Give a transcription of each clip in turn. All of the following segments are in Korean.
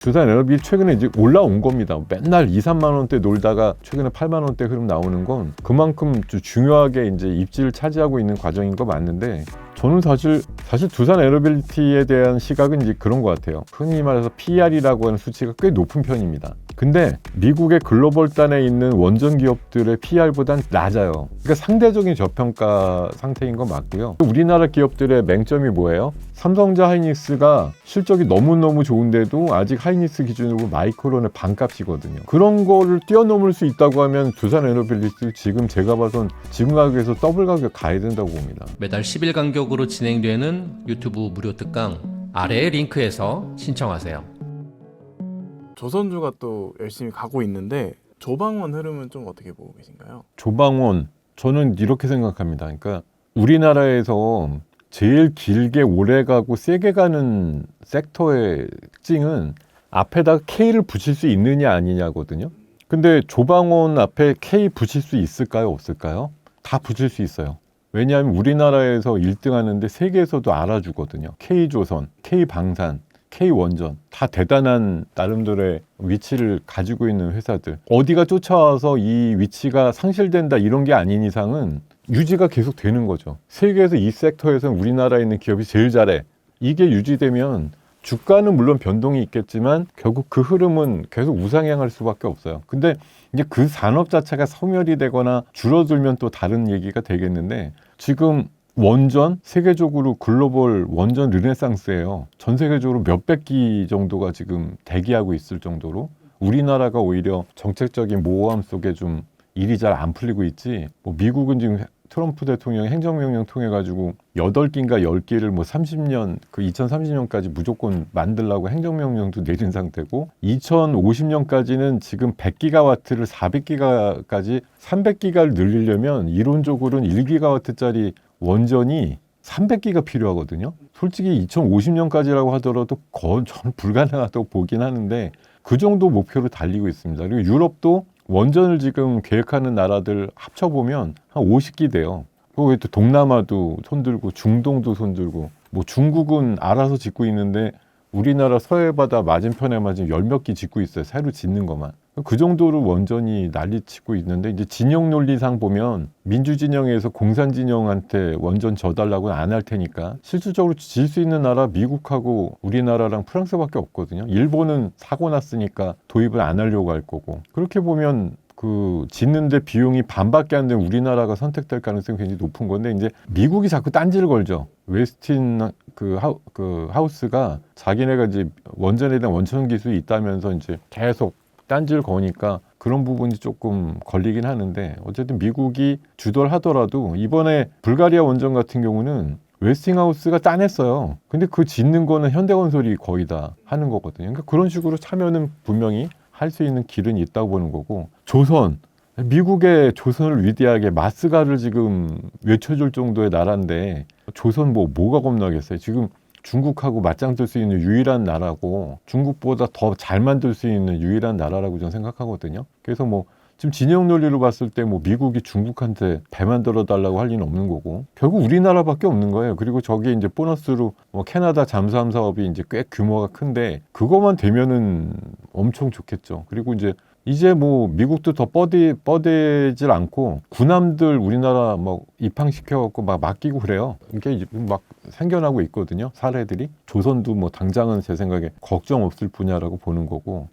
두산에너빌 최근에 이제 올라온 겁니다. 맨날 2, 3만 원대 놀다가 최근에 8만 원대 흐름 나오는 건 그만큼 중요하게 이제 입지를 차지하고 있는 과정인 거 맞는데, 저는 사실 두산에너빌리티에 대한 시각은 이제 그런 것 같아요. 흔히 말해서 PER이라고 하는 수치가 꽤 높은 편입니다. 근데 미국의 글로벌단에 있는 원전 기업들의 PER보단 낮아요. 그러니까 상대적인 저평가 상태인 건 맞고요. 우리나라 기업들의 맹점이 뭐예요? 삼성자 하이닉스가 실적이 너무너무 좋은데도 아직 하이닉스 기준으로 마이크론의 반값이거든요. 그런 거를 뛰어넘을 수 있다고 하면 두산에너빌리티 지금 제가 봐선 지금 가격에서 더블 가격 가야 된다고 봅니다. 매달 10일 간격으로 진행되는 유튜브 무료 특강 아래의 링크에서 신청하세요. 조선주가 또 열심히 가고 있는데 조방원 흐름은 좀 어떻게 보고 계신가요? 조방원, 저는 이렇게 생각합니다. 그러니까 우리나라에서 제일 길게 오래 가고 세게 가는 섹터의 특징은 앞에다가 K를 붙일 수 있느냐 아니냐거든요. 근데 조방원 앞에 K 붙일 수 있을까요, 없을까요? 다 붙일 수 있어요. 왜냐하면 우리나라에서 1등 하는데 세계에서도 알아주거든요. K조선, K방산, K원전, 다 대단한 나름대로의 위치를 가지고 있는 회사들. 어디가 쫓아와서 이 위치가 상실된다 이런 게 아닌 이상은 유지가 계속 되는 거죠. 세계에서 이 섹터에서는 우리나라에 있는 기업이 제일 잘해. 이게 유지되면 주가는 물론 변동이 있겠지만 결국 그 흐름은 계속 우상향할 수밖에 없어요. 근데 이제 그 산업 자체가 소멸이 되거나 줄어들면 또 다른 얘기가 되겠는데, 지금 원전 세계적으로 글로벌 원전 르네상스예요. 전 세계적으로 몇백 기 정도가 지금 대기하고 있을 정도로 우리나라가 오히려 정책적인 모호함 속에 좀 일이 잘 안 풀리고 있지. 뭐 미국은 지금 트럼프 대통령이 행정명령 통해 가지고 8기인가 10기를 뭐 30년 그 2030년까지 무조건 만들라고 행정명령도 내린 상태고, 2050년까지는 지금 100기가와트를 400기가까지 300기가를 늘리려면 이론적으로는 1기가와트짜리 원전이 300기가 필요하거든요. 솔직히 2050년까지라고 하더라도 저는 불가능하다고 보긴 하는데 그 정도 목표로 달리고 있습니다. 그리고 유럽도 원전을 지금 계획하는 나라들 합쳐보면 한 50기 돼요. 그리고 또 동남아도 손들고 중동도 손들고, 뭐 중국은 알아서 짓고 있는데 우리나라 서해바다 맞은편에만 지금 10몇 기 짓고 있어요. 새로 짓는 것만. 그 정도로 원전이 난리치고 있는데, 이제 진영 논리상 보면 민주진영에서 공산진영한테 원전 져달라고는 안 할 테니까 실질적으로 질 수 있는 나라 미국하고 우리나라랑 프랑스밖에 없거든요. 일본은 사고 났으니까 도입을 안 하려고 할 거고. 그렇게 보면 그 짓는데 비용이 반밖에 안 되는 우리나라가 선택될 가능성이 굉장히 높은 건데, 이제 미국이 자꾸 딴지를 걸죠. 웨스틴 하우스가 자기네가 이제 원전에 대한 원천 기술이 있다면서 이제 계속 딴지를 거니까 그런 부분이 조금 걸리긴 하는데, 어쨌든 미국이 주도를 하더라도 이번에 불가리아 원전 같은 경우는 웨스팅하우스가 따냈어요. 근데 그 짓는 거는 현대건설이 거의 다 하는 거거든요. 그러니까 그런 식으로 차면은 분명히 할 수 있는 길은 있다고 보는 거고, 조선, 미국의 조선을 위대하게 마스가를 지금 외쳐줄 정도의 나라인데 조선 뭐가 겁나겠어요. 지금 중국하고 맞짱 뜰 수 있는 유일한 나라고, 중국보다 더 잘 만들 수 있는 유일한 나라라고 저는 생각하거든요. 그래서 뭐 지금 진영 논리로 봤을 때 뭐 미국이 중국한테 배 만들어 달라고 할 리는 없는 거고, 결국 우리나라밖에 없는 거예요. 그리고 저게 이제 보너스로 뭐 캐나다 잠수함 사업이 이제 꽤 규모가 큰데 그거만 되면은 엄청 좋겠죠. 그리고 이제 뭐 미국도 더 뻗대질 않고 군함들 우리나라 뭐 입항시켜갖고 막 맡기고 그래요. 이게 이제 막 생겨나고 있거든요. 사례들이. 조선도 뭐 당장은 제 생각에 걱정 없을 분야라고 보는 거고,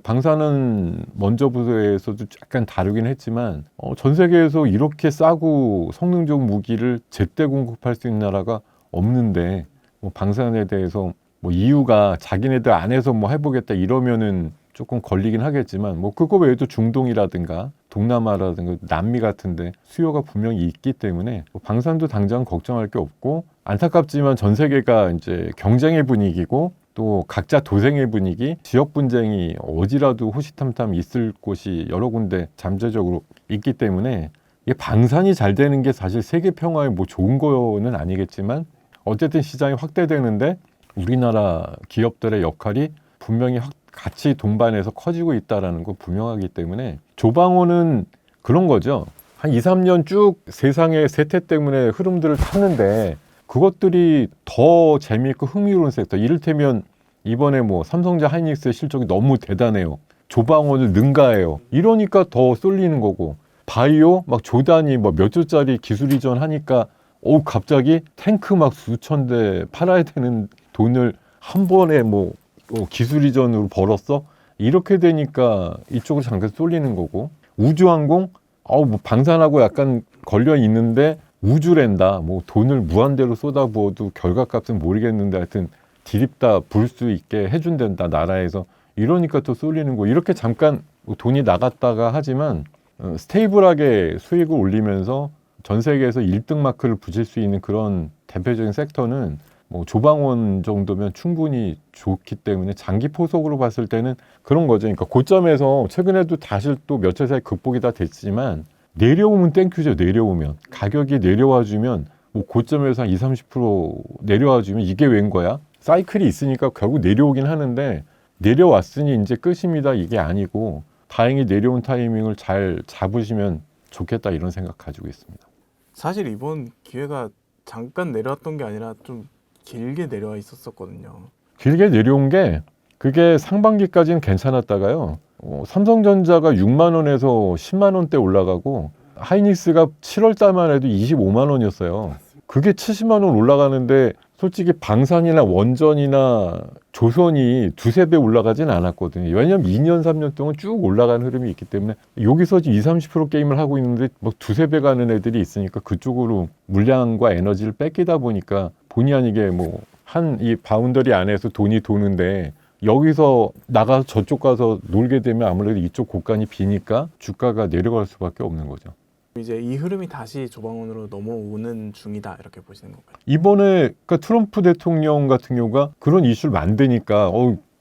방산은 먼저 부서에서도 약간 다루긴 했지만 전 세계에서 이렇게 싸고 성능 좋은 무기를 제때 공급할 수 있는 나라가 없는데, 뭐 방산에 대해서 뭐 이유가 자기네들 안에서 뭐 해보겠다 이러면은 조금 걸리긴 하겠지만, 뭐 그거 외에도 중동이라든가 동남아라든가 남미 같은데 수요가 분명히 있기 때문에 뭐 방산도 당장 걱정할 게 없고, 안타깝지만 전 세계가 이제 경쟁의 분위기고 또 각자 도생의 분위기, 지역 분쟁이 어디라도 호시탐탐 있을 곳이 여러 군데 잠재적으로 있기 때문에 이게 방산이 잘 되는 게 사실 세계 평화에 뭐 좋은 거는 아니겠지만 어쨌든 시장이 확대되는데 우리나라 기업들의 역할이 분명히 같이 동반해서 커지고 있다는 거 분명하기 때문에, 조방호는 그런 거죠. 한 2, 3년 쭉 세상의 세태 때문에 흐름들을 탔는데 그것들이 더 재미있고 흥미로운 섹터, 이를테면 이번에 뭐 삼성전자 하이닉스의 실적이 너무 대단해요. 조방원을 능가해요. 이러니까 더 쏠리는 거고 바이오 막 조단이 뭐 몇 조짜리 기술 이전 하니까 갑자기 탱크 막 수천 대 팔아야 되는 돈을 한 번에 뭐 기술 이전으로 벌었어? 이렇게 되니까 이쪽으로 잠깐 쏠리는 거고 우주항공 뭐 방산하고 약간 걸려 있는데 우주랜다 뭐 돈을 무한대로 쏟아부어도 결과값은 모르겠는데 하여튼 디립다 불 수 있게 해준단다 나라에서 이러니까 또 쏠리는 거 이렇게 잠깐 돈이 나갔다가 하지만 스테이블하게 수익을 올리면서 전 세계에서 1등 마크를 붙일 수 있는 그런 대표적인 섹터는 뭐 조방원 정도면 충분히 좋기 때문에 장기 포석으로 봤을 때는 그런 거죠. 그러니까 고점에서 최근에도 다시 또 며칠 사이 극복이 다 됐지만 내려오면 땡큐죠. 내려오면 가격이 내려와주면 뭐 고점에서 한 20-30% 내려와주면 이게 웬 거야? 사이클이 있으니까 결국 내려오긴 하는데 내려왔으니 이제 끝입니다. 이게 아니고 다행히 내려온 타이밍을 잘 잡으시면 좋겠다 이런 생각 가지고 있습니다. 사실 이번 기회가 잠깐 내려왔던 게 아니라 좀 길게 내려와 있었거든요. 길게 내려온 게 그게 상반기까지는 괜찮았다가요. 삼성전자가 6만 원에서 10만 원대 올라가고 하이닉스가 7월 달만 해도 25만 원이었어요. 그게 70만 원 올라가는데 솔직히 방산이나 원전이나 조선이 두세 배 올라가진 않았거든요. 왜냐하면 2년, 3년 동안 쭉 올라가는 흐름이 있기 때문에 여기서 지금 20-30% 게임을 하고 있는데 뭐 두세 배 가는 애들이 있으니까 그쪽으로 물량과 에너지를 뺏기다 보니까 본의 아니게 뭐 한 이 바운더리 안에서 돈이 도는데 여기서 나가서 저쪽 가서 놀게 되면 아무래도 이쪽 곳간이 비니까 주가가 내려갈 수밖에 없는 거죠. 이제 이 흐름이 다시 조방원으로 넘어오는 중이다 이렇게 보시는 건가요? 이번에 그러니까 트럼프 대통령 같은 경우가 그런 이슈를 만드니까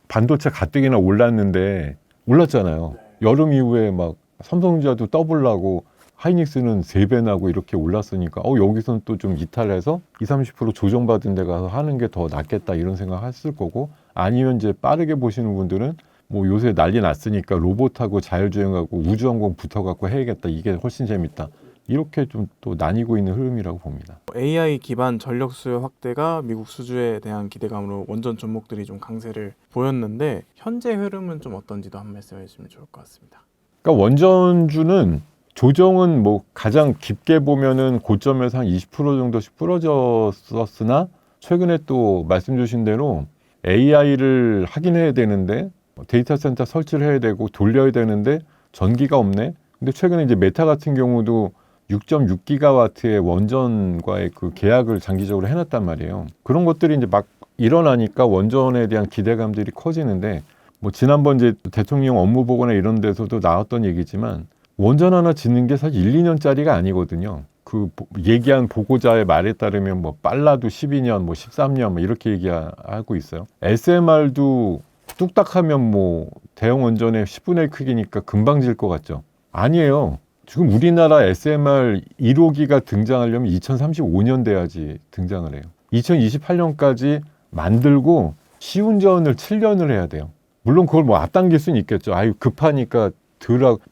반도체 가뜩이나 올랐는데 올랐잖아요. 여름 이후에 막 삼성전자도 더블나고 하이닉스는 3배 나고 이렇게 올랐으니까 여기서는 또 좀 이탈해서 20-30% 조정받은 데 가서 하는 게 더 낫겠다 이런 생각 했을 거고 아니면 이제 빠르게 보시는 분들은 뭐 요새 난리 났으니까 로봇하고 자율주행하고 우주항공 붙어갖고 해야겠다 이게 훨씬 재밌다 이렇게 좀 또 나뉘고 있는 흐름이라고 봅니다. AI 기반 전력 수요 확대가 미국 수주에 대한 기대감으로 원전 종목들이 좀 강세를 보였는데 현재 흐름은 좀 어떤지도 한 말씀 해주시면 좋을 것 같습니다. 그러니까 원전주는 조정은 뭐 가장 깊게 보면은 고점에서 한 20% 정도씩 부러졌었으나 최근에 또 말씀 주신 대로 AI를 하긴 해야 되는데 데이터 센터 설치를 해야 되고 돌려야 되는데 전기가 없네. 근데 최근에 이제 메타 같은 경우도 6.6기가와트의 원전과의 그 계약을 장기적으로 해놨단 말이에요. 그런 것들이 이제 막 일어나니까 원전에 대한 기대감들이 커지는데 뭐 지난번 이제 대통령 업무 보고나 이런 데서도 나왔던 얘기지만 원전 하나 짓는 게 사실 1-2년짜리가 아니거든요. 그 얘기한 보고자의 말에 따르면 뭐 빨라도 12년, 뭐 13년 뭐 이렇게 얘기하고 있어요. SMR도 뚝딱하면 뭐 대형 원전의 10분의 1 크기니까 금방 질 것 같죠. 아니에요. 지금 우리나라 SMR 1호기가 등장하려면 2035년 돼야지 등장을 해요. 2028년까지 만들고 시운전을 7년을 해야 돼요. 물론 그걸 뭐 앞당길 수는 있겠죠. 급하니까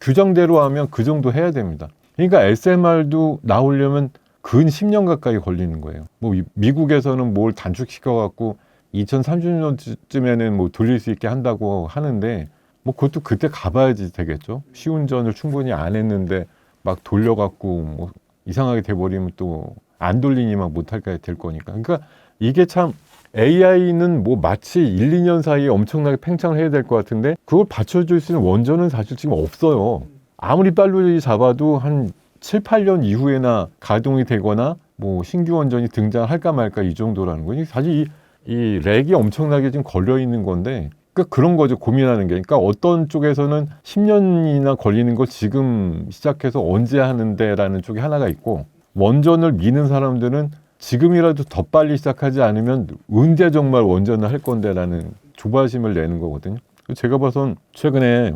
규정대로 하면 그 정도 해야 됩니다. 그러니까 SMR도 나오려면 근 10년 가까이 걸리는 거예요. 뭐 미국에서는 뭘 단축시켜갖고 2030년쯤에는 뭐 돌릴 수 있게 한다고 하는데 뭐 그것도 그때 가봐야지 되겠죠. 시운전을 충분히 안 했는데 막 돌려갖고 뭐 이상하게 돼버리면 또 안 돌리니만 못할까 될 거니까. 그러니까 이게 참 AI는 뭐 마치 1-2년 사이에 엄청나게 팽창을 해야 될 것 같은데 그걸 받쳐줄 수 있는 원전은 사실 지금 없어요. 아무리 빨리 잡아도 한 7-8년 이후에나 가동이 되거나 뭐 신규 원전이 등장할까 말까 이 정도라는 거예요. 사실 이 렉이 엄청나게 지금 걸려 있는 건데 그러니까 그런 거죠. 고민하는 게. 그러니까 어떤 쪽에서는 10년이나 걸리는 걸 지금 시작해서 언제 하는데라는 쪽이 하나가 있고 원전을 미는 사람들은 지금이라도 더 빨리 시작하지 않으면 언제 정말 원전을 할 건데라는 조바심을 내는 거거든요. 제가 봐선 최근에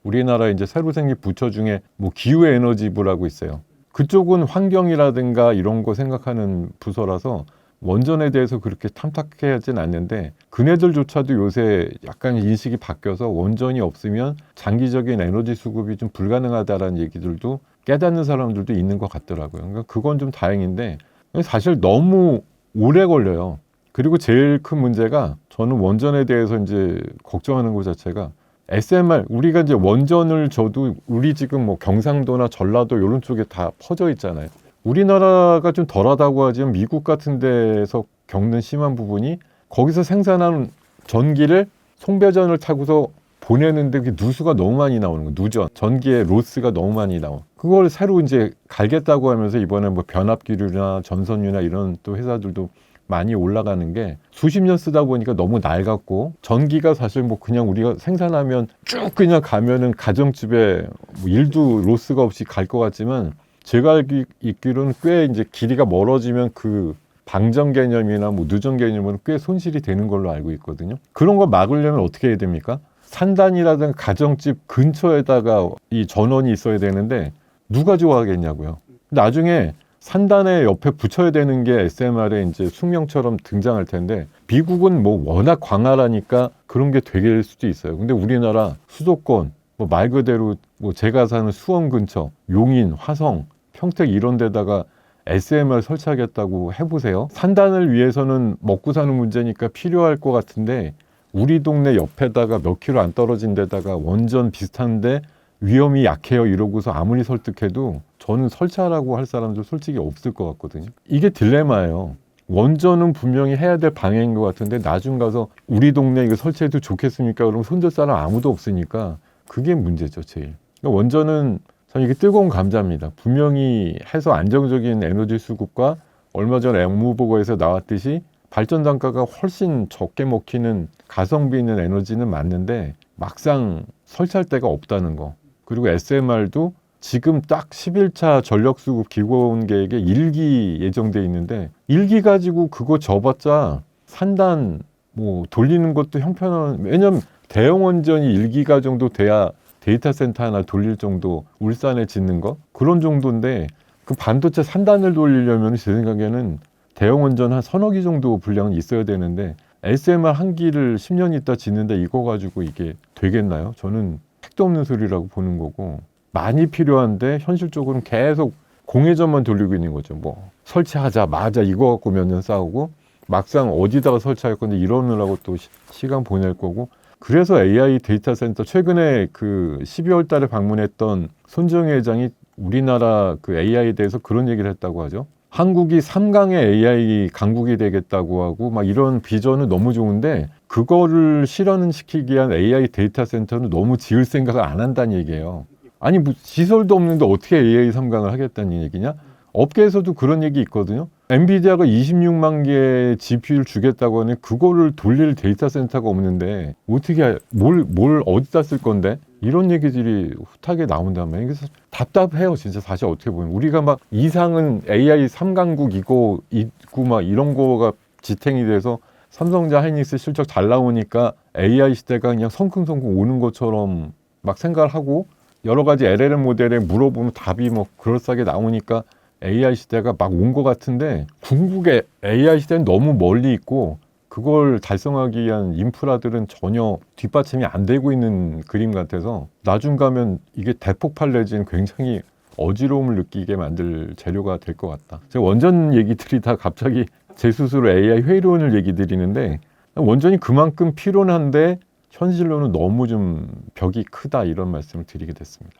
우리나라 이제 새로 생긴 부처 중에 뭐 기후에너지부라고 있어요. 그쪽은 환경이라든가 이런 거 생각하는 부서라서 원전에 대해서 그렇게 탐탁하진 않는데 그네들조차도 요새 약간 인식이 바뀌어서 원전이 없으면 장기적인 에너지 수급이 좀 불가능하다라는 얘기들도 깨닫는 사람들도 있는 것 같더라고요. 그러니까 그건 좀 다행인데 사실 너무 오래 걸려요. 그리고 제일 큰 문제가 저는 원전에 대해서 이제 걱정하는 것 자체가 SMR, 우리가 이제 원전을 줘도 우리 지금 뭐 경상도나 전라도 이런 쪽에 다 퍼져 있잖아요. 우리나라가 좀 덜하다고 하지만 미국 같은 데에서 겪는 심한 부분이 거기서 생산하는 전기를 송배전을 타고서 보내는데 그 누수가 너무 많이 나오는 거예요. 누전, 전기의 로스가 너무 많이 나와. 그걸 새로 이제 갈겠다고 하면서 이번에 뭐 변압기류나 전선유나 이런 또 회사들도 많이 올라가는 게 수십 년 쓰다 보니까 너무 낡았고 전기가 사실 뭐 그냥 우리가 생산하면 쭉 그냥 가면은 가정집에 뭐 일도 로스가 없이 갈 것 같지만 제가 있기로는 꽤 이제 길이가 멀어지면 그 방전 개념이나 뭐 누전 개념은 꽤 손실이 되는 걸로 알고 있거든요. 그런 거 막으려면 어떻게 해야 됩니까? 산단이라든가 가정집 근처에다가 이 전원이 있어야 되는데 누가 좋아하겠냐고요. 나중에 산단에 옆에 붙여야 되는 게 SMR의 이제 숙명처럼 등장할 텐데 미국은 뭐 워낙 광활하니까 그런 게 되게 수도 있어요. 근데 우리나라 수도권 뭐 말 그대로 뭐 제가 사는 수원 근처 용인, 화성, 평택 이런 데다가 SMR 설치하겠다고 해보세요. 산단을 위해서는 먹고 사는 문제니까 필요할 것 같은데 우리 동네 옆에다가 몇 킬로 안 떨어진 데다가 원전 비슷한데 위험이 약해요 이러고서 아무리 설득해도 저는 설치하라고 할 사람도 솔직히 없을 것 같거든요. 이게 딜레마예요. 원전은 분명히 해야 될 방향인 것 같은데 나중 가서 우리 동네 이거 설치해도 좋겠습니까? 그러면 손댈 사람 아무도 없으니까 그게 문제죠 제일. 그러니까 원전은 참 이게 뜨거운 감자입니다. 분명히 해서 안정적인 에너지 수급과 얼마 전 업무보고에서 나왔듯이 발전 단가가 훨씬 적게 먹히는 가성비 있는 에너지는 맞는데 막상 설치할 데가 없다는 거. 그리고 SMR도 지금 딱 11차 전력수급 기본 계획에 1기 예정돼 있는데 1기 가지고 그거 접었자 산단 뭐 돌리는 것도 형편은 왜냐면 대형 원전이 1기가 정도 돼야 데이터 센터 하나 돌릴 정도 울산에 짓는 거 그런 정도인데 그 반도체 산단을 돌리려면 제 생각에는 대형 원전 한 서너 기 정도 분량은 있어야 되는데 SMR 한 기를 10년 있다 짓는데 이거 가지고 이게 되겠나요? 저는 택도 없는 소리라고 보는 거고 많이 필요한데 현실적으로는 계속 공회전만 돌리고 있는 거죠. 뭐 설치하자마자 이거 갖고 몇 년 싸우고 막상 어디다가 설치할 건데 이러느라고 또 시간 보낼 거고 그래서 AI 데이터 센터 최근에 그 12월 달에 방문했던 손정희 회장이 우리나라 그 AI에 대해서 그런 얘기를 했다고 하죠. 한국이 3강의 AI 강국이 되겠다고 하고 막 이런 비전은 너무 좋은데 그거를 실현시키기 위한 AI 데이터 센터는 너무 지을 생각을 안 한다는 얘기예요. 아니 뭐 시설도 없는데 어떻게 AI 3강을 하겠다는 얘기냐? 업계에서도 그런 얘기 있거든요. 엔비디아가 26만 개의 GPU를 주겠다고 하니 그거를 돌릴 데이터 센터가 없는데 어떻게 뭘 어디다 쓸 건데? 이런 얘기들이 숱하게 나온단 말이에요. 그래서 답답해요, 진짜 사실 어떻게 보면. 우리가 막 이상은 AI 3강국 이거 있고 막 이런 거가 지탱이 돼서 삼성자 하이닉스 실적 잘 나오니까 AI 시대가 그냥 성큼성큼 오는 것처럼 막 생각을 하고 여러 가지 LLM 모델에 물어보면 답이 뭐 그럴싸하게 나오니까 AI 시대가 막 온 것 같은데 궁극의 AI 시대는 너무 멀리 있고 그걸 달성하기 위한 인프라들은 전혀 뒷받침이 안 되고 있는 그림 같아서 나중 가면 이게 대폭발 내지는 굉장히 어지러움을 느끼게 만들 재료가 될 것 같다. 제가 원전 얘기들이 다 갑자기 제 스스로 AI 회의론을 얘기 드리는데 원전이 그만큼 필요한데 현실로는 너무 좀 벽이 크다 이런 말씀을 드리게 됐습니다.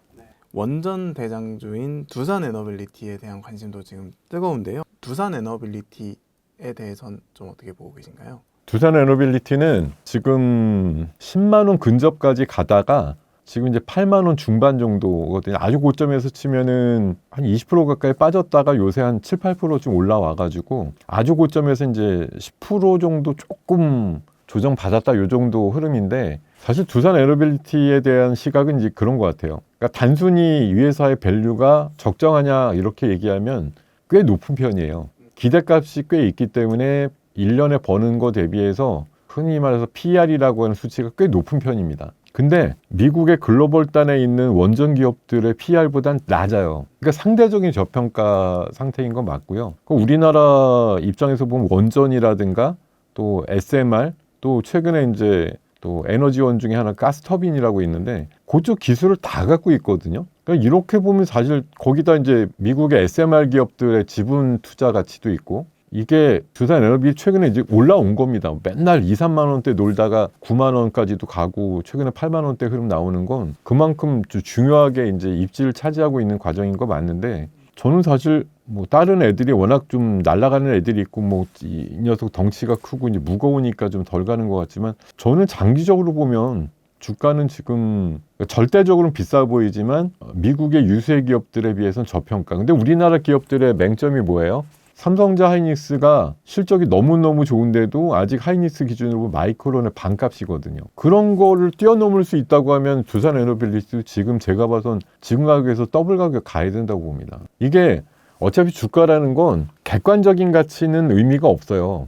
원전 대장주인 두산 에너빌리티에 대한 관심도 지금 뜨거운데요. 두산 에너빌리티에 대해서는 좀 어떻게 보고 계신가요? 두산 에너빌리티는 지금 10만 원 근접까지 가다가 지금 이제 8만 원 중반 정도거든요. 아주 고점에서 치면은 한 20% 가까이 빠졌다가 요새 한 7, 8%좀 올라와 가지고 아주 고점에서 이제 10% 정도 조금 조정받았다 요 정도 흐름인데 사실 두산 에너빌리티에 대한 시각은 이제 그런 것 같아요. 그러니까 단순히 이 회사의 밸류가 적정하냐 이렇게 얘기하면 꽤 높은 편이에요. 기대값이 꽤 있기 때문에 1년에 버는 거 대비해서 흔히 말해서 PR이라고 하는 수치가 꽤 높은 편입니다. 근데 미국의 글로벌단에 있는 원전 기업들의 PR보단 낮아요. 그러니까 상대적인 저평가 상태인 건 맞고요. 우리나라 입장에서 보면 원전이라든가 또 SMR 또 최근에 이제 또 에너지원 중에 하나 가스터빈이라고 있는데 그쪽 기술을 다 갖고 있거든요. 그러니까 이렇게 보면 사실 거기다 이제 미국의 SMR 기업들의 지분 투자 가치도 있고 이게 두산 에너빌 최근에 이제 올라온 겁니다. 맨날 2, 3만 원대 놀다가 9만 원까지도 가고 최근에 8만 원대 흐름 나오는 건 그만큼 중요하게 이제 입지를 차지하고 있는 과정인 거 맞는데 저는 사실 뭐 다른 애들이 워낙 좀 날아가는 애들이 있고 뭐 이 녀석 덩치가 크고 이제 무거우니까 좀 덜 가는 것 같지만 저는 장기적으로 보면 주가는 지금 절대적으로는 비싸 보이지만 미국의 유수의 기업들에 비해서는 저평가. 근데 우리나라 기업들의 맹점이 뭐예요? 삼성자 하이닉스가 실적이 너무너무 좋은데도 아직 하이닉스 기준으로 마이크론의 반값이거든요. 그런 거를 뛰어넘을 수 있다고 하면 두산 에너빌리티 지금 제가 봐선 지금 가격에서 더블 가격 가야 된다고 봅니다. 이게 어차피 주가라는 건 객관적인 가치는 의미가 없어요.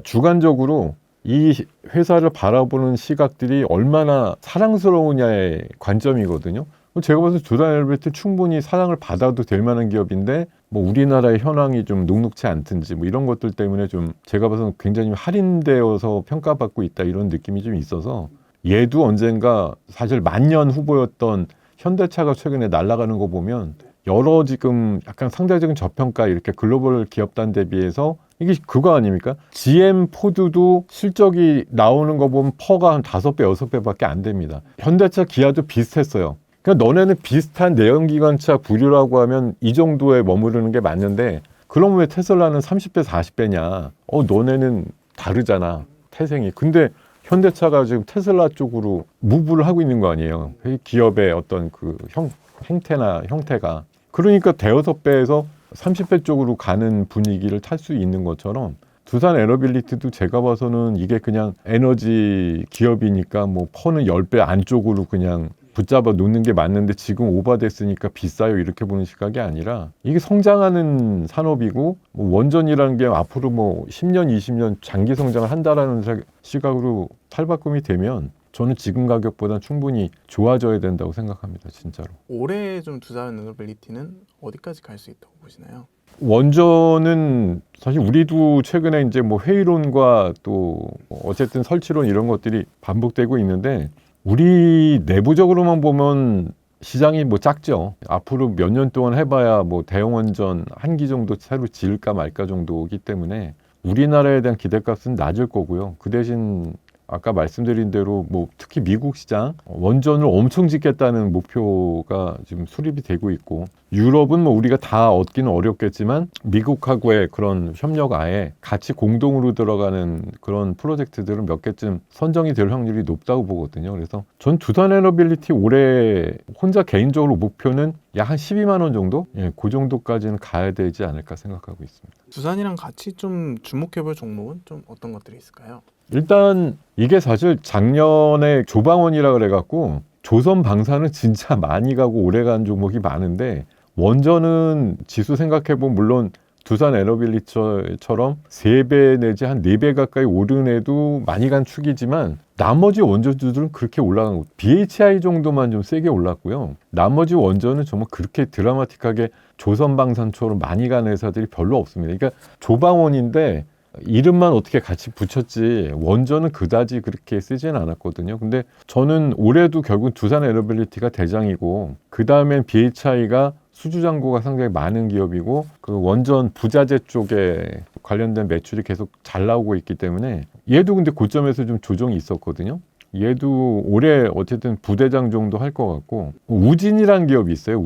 주관적으로 이 회사를 바라보는 시각들이 얼마나 사랑스러우냐의 관점이거든요. 제가 봐서 두산 에너빌리티 충분히 사랑을 받아도 될 만한 기업인데 뭐 우리나라의 현황이 좀 녹록치 않든지 뭐 이런 것들 때문에 좀 제가 봐서는 굉장히 할인되어서 평가받고 있다 이런 느낌이 좀 있어서 얘도 언젠가 사실 만년 후보였던 현대차가 최근에 날아가는 거 보면 여러 지금 약간 상대적인 저평가 이렇게 글로벌 기업단 대비해서 이게 그거 아닙니까? GM 포드도 실적이 나오는 거 보면 퍼가 한 5배, 6배밖에 안 됩니다. 현대차, 기아도 비슷했어요. 그러니까 너네는 비슷한 내연기관차 부류라고 하면 이 정도에 머무르는 게 맞는데 그럼 왜 테슬라는 30배, 40배냐? 너네는 다르잖아, 태생이. 근데 현대차가 지금 테슬라 쪽으로 무브를 하고 있는 거 아니에요. 기업의 어떤 그 형태가. 그러니까 대여섯 배에서 30배 쪽으로 가는 분위기를 탈 수 있는 것처럼 두산 에너빌리티도 제가 봐서는 이게 그냥 에너지 기업이니까 뭐 퍼는 10배 안쪽으로 그냥 붙잡아 놓는 게 맞는데 지금 오버됐으니까 비싸요 이렇게 보는 시각이 아니라 이게 성장하는 산업이고 뭐 원전이라는 게 앞으로 뭐 10년, 20년 장기 성장을 한다라는 시각으로 탈바꿈이 되면 저는 지금 가격보다 충분히 좋아져야 된다고 생각합니다. 진짜로. 올해 좀 두산 에너빌리티는 어디까지 갈 수 있다고 보시나요? 원전은 사실 우리도 최근에 이제 뭐 회의론과 또 어쨌든 설치론 이런 것들이 반복되고 있는데 우리 내부적으로만 보면 시장이 뭐 작죠. 앞으로 몇 년 동안 해봐야 뭐 대형 원전 한 기 정도 새로 지을까 말까 정도이기 때문에 우리나라에 대한 기대값은 낮을 거고요. 그 대신 아까 말씀드린 대로 뭐 특히 미국 시장 원전을 엄청 짓겠다는 목표가 지금 수립이 되고 있고 유럽은 뭐 우리가 다 얻기는 어렵겠지만 미국하고의 그런 협력하에 같이 공동으로 들어가는 그런 프로젝트들은 몇 개쯤 선정이 될 확률이 높다고 보거든요. 그래서 전 두산 에너빌리티 올해 혼자 개인적으로 목표는 약 한 12만 원 정도? 예, 그 정도까지는 가야 되지 않을까 생각하고 있습니다. 두산이랑 같이 좀 주목해볼 종목은 좀 어떤 것들이 있을까요? 일단 이게 사실 작년에 조방원이라 그래갖고 조선 방사는 진짜 많이 가고 오래 간 종목이 많은데 원전은 지수 생각해보면 물론 두산 에너빌리티처럼 3배 내지 한 4배 가까이 오른 애도 많이 간 축이지만 나머지 원전주들은 그렇게 올라간 거 BHI 정도만 좀 세게 올랐고요. 나머지 원전은 정말 그렇게 드라마틱하게 조선방산처럼 많이 간 회사들이 별로 없습니다. 그러니까 조방원인데 이름만 어떻게 같이 붙였지 원전은 그다지 그렇게 쓰지는 않았거든요. 근데 저는 올해도 결국 두산 에너빌리티가 대장이고 그 다음엔 BHI가 수주잔고가 상당히 많은 기업이고 그 원전 부자재 쪽에 관련된 매출이 계속 잘 나오고 있기 때문에 얘도 근데 고점에서 좀 조정이 있었거든요. 얘도 올해 어쨌든 부대장 정도 할 것 같고 우진이라는 기업이 있어요.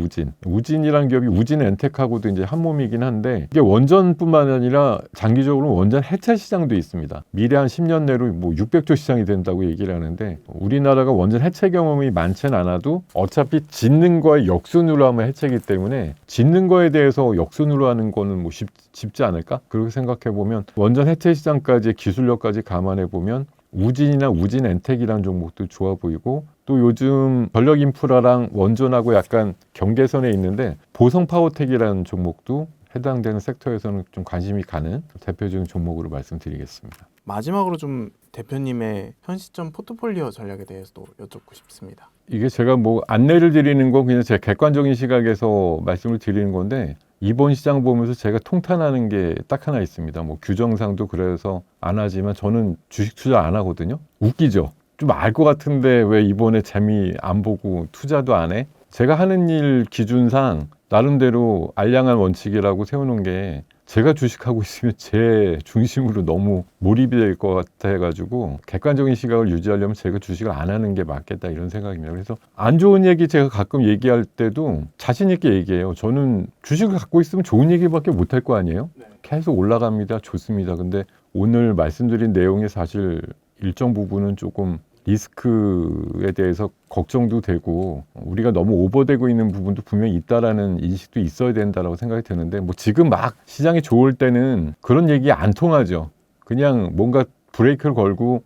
우진이라는 기업이 우진 엔텍하고도 이제 한 몸이긴 한데 이게 원전뿐만 아니라 장기적으로 원전 해체 시장도 있습니다. 미래 한 10년 내로 뭐 600조 시장이 된다고 얘기를 하는데 우리나라가 원전 해체 경험이 많지는 않아도 어차피 짓는 거에 역순으로 하면 해체이기 때문에 짓는 거에 대해서 역순으로 하는 거는 뭐 쉽지 않을까? 그렇게 생각해 보면 원전 해체 시장까지 기술력까지 감안해 보면 우진이나 우진 엔텍이라는 종목도 좋아 보이고 또 요즘 전력 인프라랑 원전하고 약간 경계선에 있는데 보성 파워텍이라는 종목도 해당되는 섹터에서는 좀 관심이 가는 대표적인 종목으로 말씀드리겠습니다. 마지막으로 좀 대표님의 현 시점 포트폴리오 전략에 대해서도 여쭙고 싶습니다. 이게 제가 뭐 안내를 드리는 건 그냥 제 객관적인 시각에서 말씀을 드리는 건데 이번 시장 보면서 제가 통탄하는 게 딱 하나 있습니다. 뭐 규정상도 그래서 안 하지만 저는 주식 투자 안 하거든요. 웃기죠? 좀 알 것 같은데 왜 이번에 재미 안 보고 투자도 안 해? 제가 하는 일 기준상 나름대로 알량한 원칙이라고 세워놓은 게 제가 주식하고 있으면 제 중심으로 너무 몰입이 될 것 같아가지고 객관적인 시각을 유지하려면 제가 주식을 안 하는 게 맞겠다 이런 생각입니다. 그래서 안 좋은 얘기 제가 가끔 얘기할 때도 자신 있게 얘기해요. 저는 주식을 갖고 있으면 좋은 얘기밖에 못 할 거 아니에요. 계속 올라갑니다. 좋습니다. 근데 오늘 말씀드린 내용이 사실 일정 부분은 조금 리스크에 대해서 걱정도 되고 우리가 너무 오버되고 있는 부분도 분명히 있다라는 인식도 있어야 된다라고 생각이 드는데 뭐 지금 막 시장이 좋을 때는 그런 얘기 안 통하죠. 그냥 뭔가 브레이크를 걸고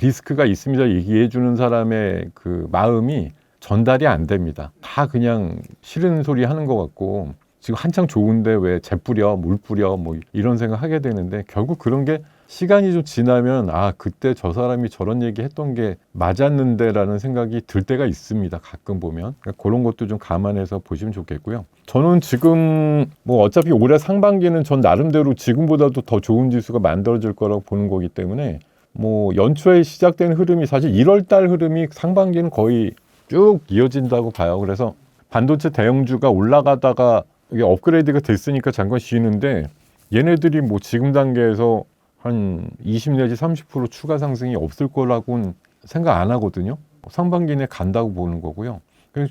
리스크가 있습니다 얘기해 주는 사람의 그 마음이 전달이 안 됩니다. 다 그냥 싫은 소리 하는 것 같고 지금 한창 좋은데 왜 재 뿌려 물 뿌려 뭐 이런 생각 하게 되는데 결국 그런 게 시간이 좀 지나면 그때 저 사람이 저런 얘기 했던 게 맞았는데 라는 생각이 들 때가 있습니다. 가끔 보면. 그러니까 그런 것도 좀 감안해서 보시면 좋겠고요. 저는 지금 뭐 어차피 올해 상반기는 전 나름대로 지금보다도 더 좋은 지수가 만들어질 거라고 보는 거기 때문에 뭐 연초에 시작된 흐름이 사실 1월 달 흐름이 상반기는 거의 쭉 이어진다고 봐요. 그래서 반도체 대형주가 올라가다가 이게 업그레이드가 됐으니까 잠깐 쉬는데 얘네들이 뭐 지금 단계에서 한 20 내지 30% 추가 상승이 없을 거라고는 생각 안 하거든요. 상반기 내에 간다고 보는 거고요.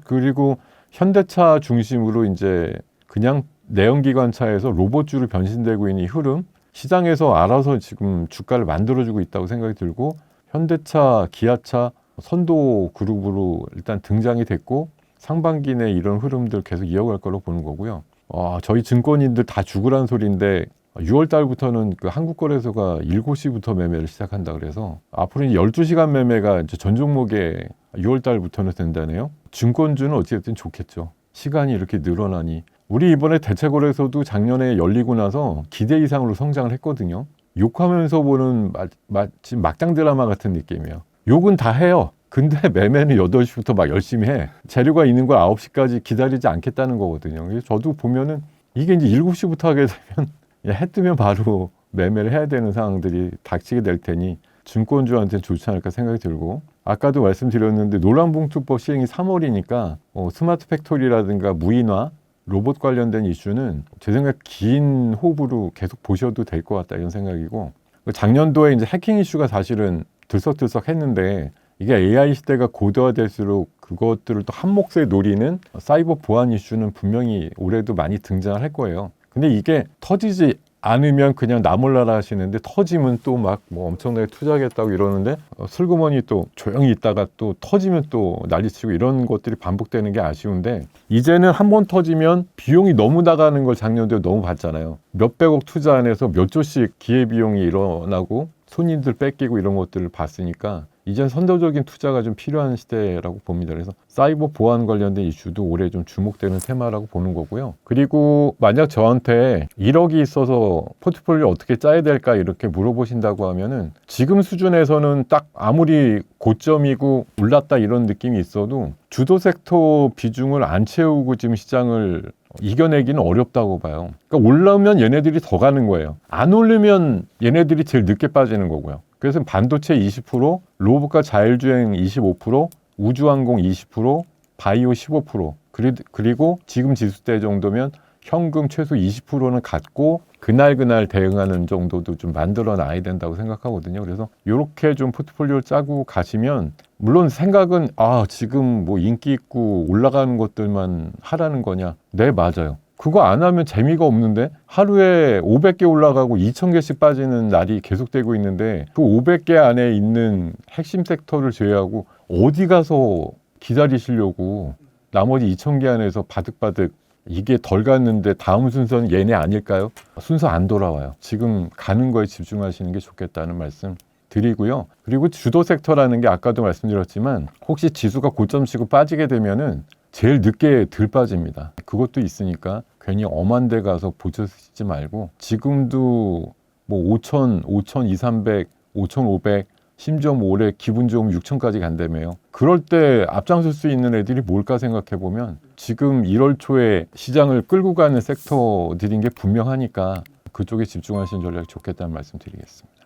그리고 현대차 중심으로 이제 그냥 내연기관차에서 로봇주로 변신되고 있는 이 흐름, 시장에서 알아서 지금 주가를 만들어주고 있다고 생각이 들고 현대차, 기아차, 선도 그룹으로 일단 등장이 됐고 상반기 내에 이런 흐름들 계속 이어갈 거로 보는 거고요. 저희 증권인들 다 죽으란 소리인데 6월 달부터는 그 한국거래소가 7시부터 매매를 시작한다 그래서 앞으로는 12시간 매매가 이제 전 종목에 6월 달부터는 된다네요. 증권주는 어찌됐든 좋겠죠. 시간이 이렇게 늘어나니. 우리 이번에 대체거래소도 작년에 열리고 나서 기대 이상으로 성장을 했거든요. 욕하면서 보는 마치 막장 드라마 같은 느낌이에요. 욕은 다 해요. 근데 매매는 8시부터 막 열심히 해. 재료가 있는 걸 9시까지 기다리지 않겠다는 거거든요. 그래서 저도 보면은 이게 이제 7시부터 하게 되면 해 뜨면 바로 매매를 해야 되는 상황들이 닥치게 될 테니 증권주한테는 좋지 않을까 생각이 들고 아까도 말씀드렸는데 노란봉투법 시행이 3월이니까 스마트 팩토리라든가 무인화, 로봇 관련된 이슈는 제 생각 긴 호흡으로 계속 보셔도 될 것 같다 이런 생각이고 작년도에 이제 해킹 이슈가 사실은 들썩들썩 했는데 이게 AI 시대가 고도화될수록 그것들을 또 한 몫에 노리는 사이버 보안 이슈는 분명히 올해도 많이 등장을 할 거예요. 근데 이게 터지지 않으면 그냥 나 몰라라 하시는데 터지면 또 막 뭐 엄청나게 투자하겠다고 이러는데 슬그머니 또 조용히 있다가 또 터지면 또 난리치고 이런 것들이 반복되는 게 아쉬운데 이제는 한 번 터지면 비용이 너무 나가는 걸 작년도에 너무 봤잖아요. 몇백억 투자 안에서 몇 조씩 기회비용이 일어나고 손님들 뺏기고 이런 것들을 봤으니까 이젠 선도적인 투자가 좀 필요한 시대라고 봅니다. 그래서 사이버 보안 관련된 이슈도 올해 좀 주목되는 테마라고 보는 거고요. 그리고 만약 저한테 1억이 있어서 포트폴리오 어떻게 짜야 될까 이렇게 물어보신다고 하면은 지금 수준에서는 딱 아무리 고점이고 올랐다 이런 느낌이 있어도 주도 섹터 비중을 안 채우고 지금 시장을 이겨내기는 어렵다고 봐요. 그러니까 올라오면 얘네들이 더 가는 거예요. 안 오르면 얘네들이 제일 늦게 빠지는 거고요. 그래서 반도체 20%, 로봇과 자율주행 25%, 우주항공 20%, 바이오 15%, 그리고 지금 지수대 정도면 현금 최소 20%는 갖고 그날 대응하는 정도도 좀 만들어 놔야 된다고 생각하거든요. 그래서 이렇게 좀 포트폴리오를 짜고 가시면 물론 생각은 지금 뭐 인기 있고 올라가는 것들만 하라는 거냐? 네, 맞아요. 그거 안 하면 재미가 없는데 하루에 500개 올라가고 2,000개씩 빠지는 날이 계속되고 있는데 그 500개 안에 있는 핵심 섹터를 제외하고 어디 가서 기다리시려고 나머지 2,000개 안에서 바득바득 이게 덜 갔는데 다음 순서는 얘네 아닐까요? 순서 안 돌아와요. 지금 가는 거에 집중하시는 게 좋겠다는 말씀 드리고요. 그리고 주도 섹터라는 게 아까도 말씀드렸지만 혹시 지수가 고점 치고 빠지게 되면은 제일 늦게 들 빠집니다. 그것도 있으니까 괜히 엄한 데 가서 보채시지 말고 지금도 뭐 5,000, 5,200, 5,500 심지어 뭐 올해 기분 좋으면 6,000까지 간다며요. 그럴 때 앞장설 수 있는 애들이 뭘까 생각해보면 지금 1월 초에 시장을 끌고 가는 섹터들인 게 분명하니까 그쪽에 집중하시는 전략이 좋겠다는 말씀 드리겠습니다.